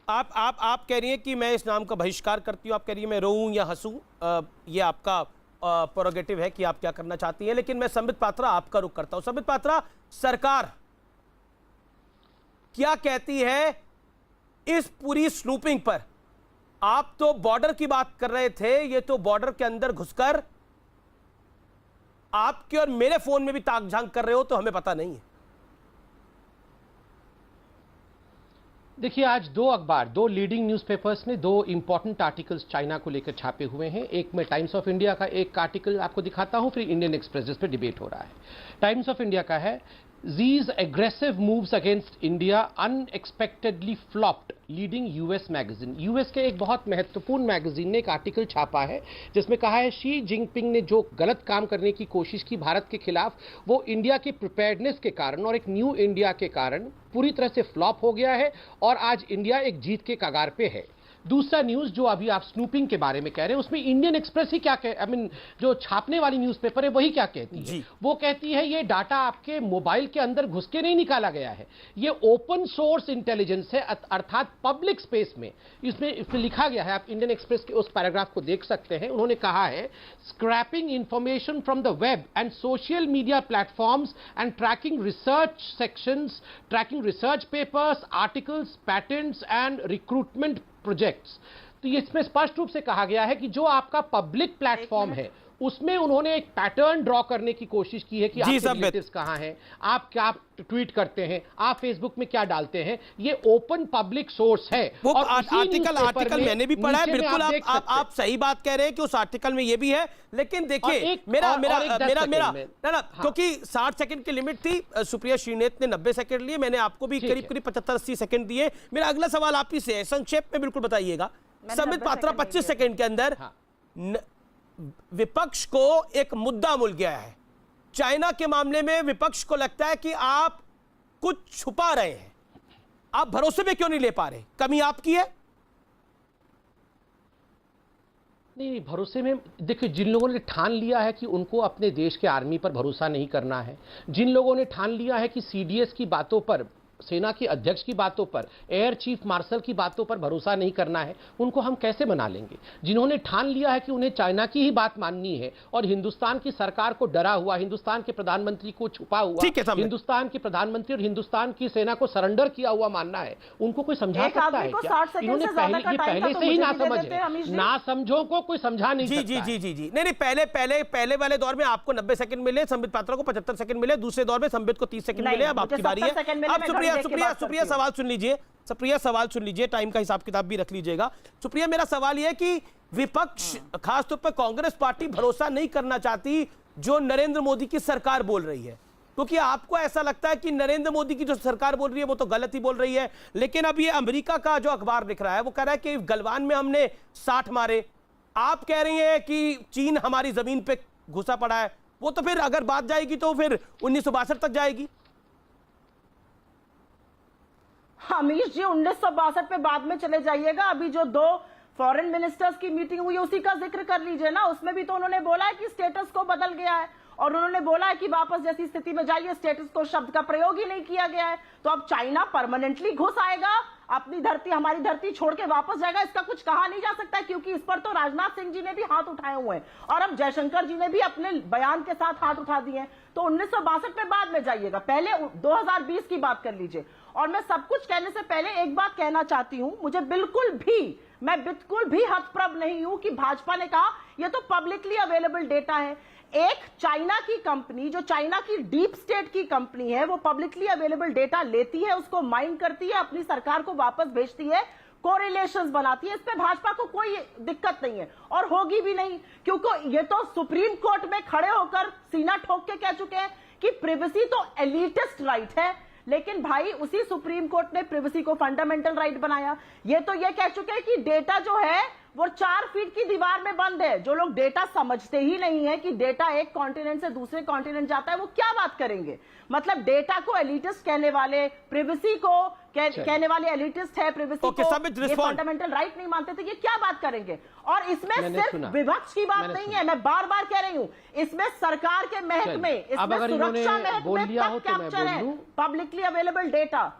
आप कह रही हैं कि मैं इस नाम का बहिष्कार करती हूं, आप कह रही हैं मैं रोऊं या हंसूं, ये आपका प्रोगेटिव है कि आप क्या करना चाहती हैं। लेकिन मैं संबित पात्रा आपका रुख करता हूं। संबित पात्रा, सरकार क्या कहती है इस पूरी स्नूपिंग पर? आप तो बॉर्डर की बात कर रहे थे, ये तो बॉर्डर के अंदर घुसकर आपके और मेरे फोन में भी ताक झांक कर रहे हो, तो हमें पता नहीं है। देखिए, आज दो लीडिंग न्यूज़पेपर्स ने 2 इंपॉर्टेंट आर्टिकल्स चाइना को लेकर छापे हुए हैं। एक में टाइम्स ऑफ इंडिया का एक आर्टिकल आपको दिखाता हूं, फिर इंडियन एक्सप्रेस जिस पर डिबेट हो रहा है। टाइम्स ऑफ इंडिया का है, Xi's aggressive moves against India unexpectedly flopped, leading US magazine. US के एक बहुत महत्वपूर्ण मैगजीन ने एक आर्टिकल छापा है जिसमें कहा है शी जिनपिंग ने जो गलत काम करने की कोशिश की भारत के खिलाफ, वो इंडिया के प्रिपेयर्डनेस के कारण और एक न्यू इंडिया के कारण पूरी तरह से फ्लॉप हो गया है और आज इंडिया एक जीत के कगार पे है। दूसरा न्यूज जो अभी आप स्नूपिंग के बारे में कह रहे हैं, उसमें इंडियन एक्सप्रेस ही क्या जो छापने वाली न्यूज़पेपर है वही क्या कहती है? वो कहती है ये डाटा आपके मोबाइल के अंदर घुस के नहीं निकाला गया है, ये ओपन सोर्स इंटेलिजेंस है, अर्थात पब्लिक स्पेस में इसमें लिखा गया है। आप इंडियन एक्सप्रेस के उस पैराग्राफ को देख सकते हैं। उन्होंने कहा है scraping information from the web and social media platforms and tracking research sections, tracking research papers, articles, patents and recruitment projects. तो ये इसमें स्पष्ट रूप से कहा गया है कि जो आपका पब्लिक प्लेटफॉर्म है उसमें उन्होंने एक पैटर्न ड्रॉ करने की कोशिश की है कि आपके रिलेटिव्स कहां हैं, आप क्या ट्वीट करते हैं, आप फेसबुक में क्या डालते हैं, ये ओपन पब्लिक सोर्स है। वो आर्टिकल मैंने भी पढ़ा है, बिल्कुल आप सही बात कह रहे हैं कि उस आर्टिकल में ये भी है। लेकिन देखिए क्योंकि 60 सेकंड की लिमिट थी, सुप्रिया श्रीनेत ने 90 सेकंड लिए, मैंने आपको भी करीब 75-80 सेकंड दिए। मेरा अगला सवाल आप ही से है, संक्षेप में बिल्कुल बताइएगा। संबित पात्रा 25 सेकंड के अंदर विपक्ष को एक मुद्दा मिल गया है। चाइना के मामले में विपक्ष को लगता है कि आप कुछ छुपा रहे हैं, आप भरोसे में क्यों नहीं ले पा रहे? कमी आपकी है? नहीं, भरोसे में देखिए, जिन लोगों ने ठान लिया है कि उनको अपने देश के आर्मी पर भरोसा नहीं करना है, जिन लोगों ने ठान लिया है कि सीडीएस की बातों पर, सेना के अध्यक्ष की बातों पर, एयर चीफ मार्शल की बातों पर भरोसा नहीं करना है, उनको हम कैसे मना लेंगे? जिन्होंने ठान लिया है कि उन्हें चाइना की ही बात माननी है और हिंदुस्तान की सरकार को डरा हुआ, हिंदुस्तान के प्रधानमंत्री को छुपा हुआ, हिंदुस्तान के प्रधानमंत्री और हिंदुस्तान की सेना को सरेंडर किया हुआ मानना है, उनको कोई समझा सकता है क्या? इन्होंने पहले से ही ना समझ है, ना समझो को कोई समझा नहीं सकता। जी नहीं, पहले वाले दौर में आपको 90 सेकंड मिले, संबित पात्रा को 75 सेकंड मिले, दूसरे दौर में संबित को 30 सेकंड मिले। अब आपकी बारी है। सुप्रिया सवाल सुन लीजिए, सुप्रिया सवाल सुन लीजिए, टाइम का हिसाब किताब भी रख लीजिएगा। सुप्रिया, मेरा सवाल यह है कि विपक्ष खासतौर पर कांग्रेस पार्टी भरोसा नहीं करना चाहती जो नरेंद्र मोदी की सरकार बोल रही है, क्योंकि आपको ऐसा लगता है कि नरेंद्र मोदी की जो सरकार बोल रही है वो तो गलत ही बोल रही है। लेकिन अब ये अमेरिका का जो अखबार लिख रहा है वो कह रहा है कि गलवान में हमने 60 मारे, आप कह रही हैं कि चीन हमारी जमीन पे घुसा पड़ा है। वो तो फिर अगर बात जाएगी तो फिर 1962 तक जाएगी। अमीश जी, 1962 पे बाद में चले जाइएगा। अभी जो 2 फॉरेन मिनिस्टर्स की मीटिंग हुई उसी का जिक्र कर लीजिए ना। उसमें भी तो उन्होंने बोला है कि स्टेटस को बदल गया है और उन्होंने बोला है कि वापस जैसी स्थिति में जाइए, स्टेटस को शब्द का प्रयोग ही नहीं किया गया है। तो अब चाइना परमानेंटली घुस आएगा, अपनी धरती, हमारी धरती छोड़ के वापस जाएगा, इसका कुछ कहा नहीं जा सकता है, क्योंकि इस पर तो राजनाथ सिंह जी ने भी हाथ उठाए हुए हैं और अब जयशंकर जी ने भी अपने बयान के साथ हाथ उठा दिए हैं। तो 1962 में बाद में जाइएगा, पहले 2020 की बात कर लीजिए। और मैं सब कुछ कहने से पहले एक बात कहना चाहती हूं, मैं बिल्कुल भी हतप्रभ नहीं हूं कि भाजपा ने कहा यह तो पब्लिकली अवेलेबल डेटा है। एक चाइना की कंपनी, जो चाइना की डीप स्टेट की कंपनी है, वो पब्लिकली अवेलेबल डेटा लेती है, उसको माइन करती है, अपनी सरकार को वापस भेजती है, कोरिलेशंस बनाती है। इस पे भाजपा को कोई दिक्कत नहीं है और होगी भी नहीं, क्योंकि ये तो सुप्रीम कोर्ट में खड़े होकर सीना ठोक के कह चुके हैं कि प्रिवेसी तो एलिटिस्ट राइट है। लेकिन भाई, उसी सुप्रीम कोर्ट ने प्रिवेसी को फंडामेंटल राइट बनाया। ये तो ये कह चुके हैं कि डेटा जो है वो 4 फीट की दीवार में बंद है। जो लोग डेटा समझते ही नहीं है कि डेटा एक कॉन्टिनेंट से दूसरे कॉन्टिनेंट जाता है, वो क्या बात करेंगे? मतलब डेटा को एलिटिस्ट कहने वाले, प्रिवेसी को कहने वाले एलिटिस्ट है, प्रिवेसी को ये फंडामेंटल राइट नहीं मानते, तो ये क्या बात करेंगे? और इसमें सिर्फ विपक्ष की बात नहीं है, मैं बार बार कह रही हूं, इसमें सरकार के महकमे, इसमें सुरक्षा महकमे तक कैप्चर है पब्लिकली अवेलेबल डेटा।